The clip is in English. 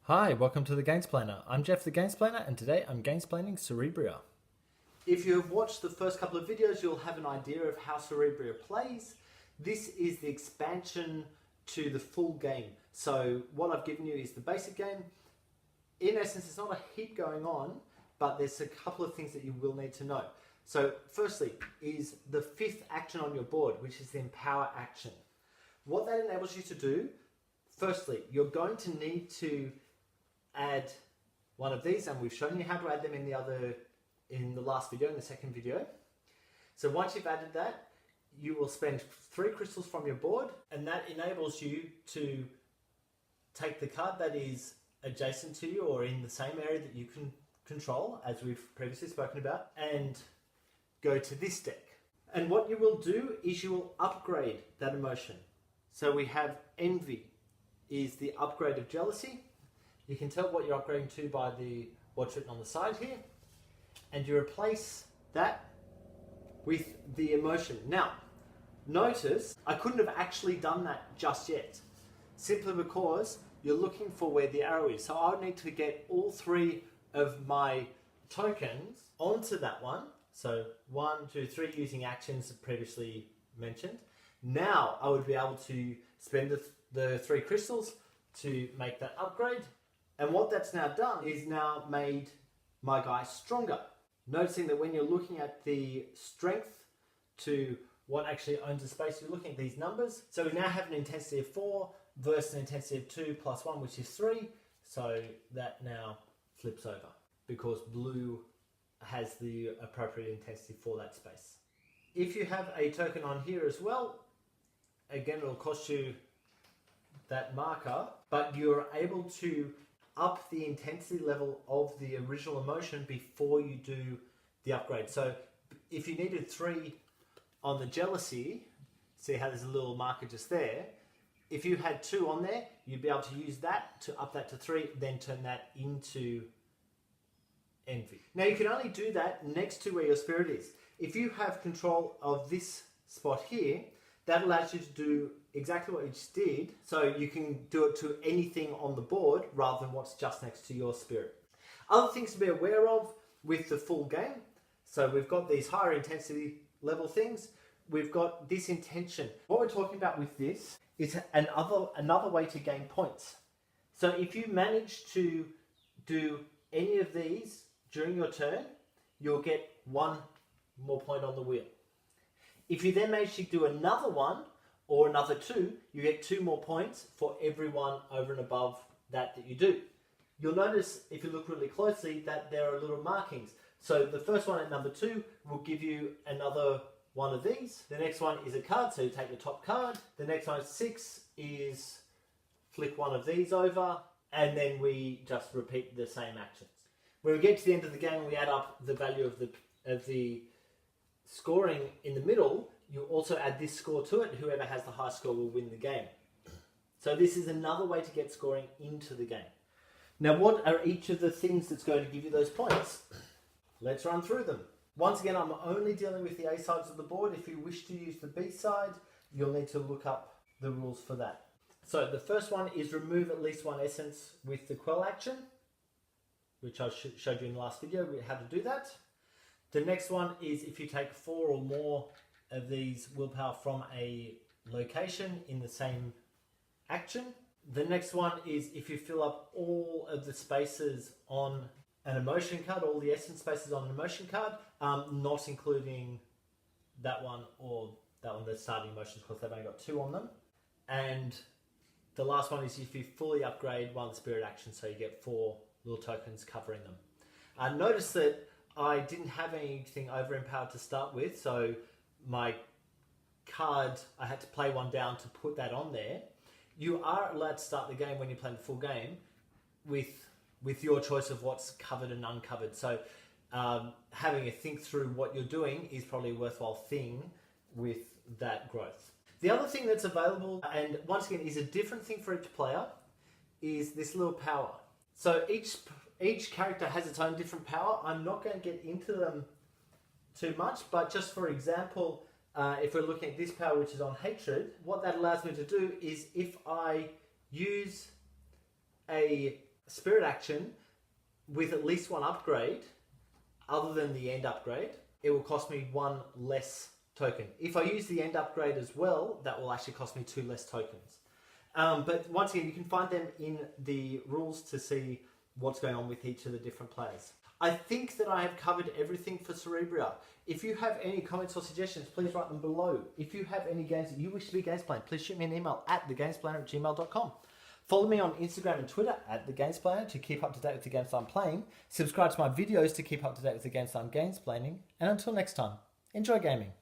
Hi, welcome to the Gamesplainer. I'm Jeff the Gamesplainer, and today I'm gamesplaining Cerebria. If you have watched the first couple of videos, you'll have an idea of how Cerebria plays. This is the expansion to the full game. So what I've given you is the basic game. In essence, there's not a heap going on, but there's a couple of things that you will need to know. So firstly is the fifth action on your board, which is the Empower action. What that enables you to do, firstly, you're going to need to add one of these, and we've shown you how to add them in the last video, in the second video. So once you've added that, you will spend 3 crystals from your board, and that enables you to take the card that is adjacent to you or in the same area that you can control, as we've previously spoken about, and go to this deck. And what you will do is you will upgrade that emotion. So we have Envy is the upgrade of Jealousy. You can tell what you're upgrading to by what's written on the side here. And you replace that with the emotion. Now, notice I couldn't have actually done that just yet, simply because you're looking for where the arrow is. So I would need to get all 3 of my tokens onto that one. So 1, 2, 3 using actions previously mentioned. Now I would be able to spend the 3 crystals to make that upgrade. And what that's now done is now made my guy stronger. Noticing that when you're looking at the strength to what actually owns a space, you're looking at these numbers. So we now have an intensity of 4 versus an intensity of 2 plus 1, which is 3. So that now flips over because blue has the appropriate intensity for that space. If you have a token on here as well, again, it'll cost you that marker, but you're able to up the intensity level of the original emotion before you do the upgrade. So if you needed 3 on the Jealousy, see how there's a little marker just there, if you had 2 on there, you'd be able to use that to up that to 3, then turn that into Envy. Now you can only do that next to where your spirit is. If you have control of this spot here, that allows you to do exactly what you just did, so you can do it to anything on the board rather than what's just next to your spirit. Other things to be aware of with the full game. So we've got these higher intensity level things. We've got this intention. What we're talking about with this is another way to gain points. So if you manage to do any of these during your turn, you'll get 1 more point on the wheel. If you then manage to do another one or another 2, you get 2 more points for every one over and above that you do. You'll notice, if you look really closely, that there are little markings. So the first one at number 2 will give you another one of these. The next one is a card, so you take the top card. The next one at 6 is flick one of these over, and then we just repeat the same actions. When we get to the end of the game, we add up the value of the scoring in the middle. You also add this score to it. Whoever has the high score will win the game. So this is another way to get scoring into the game. Now, what are each of the things that's going to give you those points? Let's run through them. Once again, I'm only dealing with the A sides of the board. If you wish to use the B side, you'll need to look up the rules for that. So the first one is remove at least 1 essence with the Quell action, which I showed you in the last video how to do that. The next one is if you take 4 or more of these willpower from a location in the same action. The next one is if you fill up all of the spaces on an emotion card, all the essence spaces on an emotion card, not including that one or that one that's starting emotions because they've only got 2 on them. And the last one is if you fully upgrade one of the spirit actions, so you get 4 little tokens covering them. Notice that I didn't have anything overempowered to start with, so my card, I had to play one down to put that on there. You are allowed to start the game when you're playing the full game with your choice of what's covered and uncovered. So having a think through what you're doing is probably a worthwhile thing with that growth. The other thing that's available, and once again is a different thing for each player, is this little power. So each character has its own different power. I'm not going to get into them too much, but just for example, if we're looking at this power, which is on hatred, what that allows me to do is if I use a Spirit Action with at least one upgrade, other than the end upgrade, it will cost me 1 less token. If I use the end upgrade as well, that will actually cost me 2 less tokens. But once again, you can find them in the rules to see what's going on with each of the different players. I think that I have covered everything for Cerebria. If you have any comments or suggestions, please write them below. If you have any games that you wish to be gamesplaying, please shoot me an email at thegamesplayer@gmail.com. Follow me on Instagram and Twitter at thegamesplayer to keep up to date with the games I'm playing. Subscribe to my videos to keep up to date with the games I'm gamesplaying. And until next time, enjoy gaming.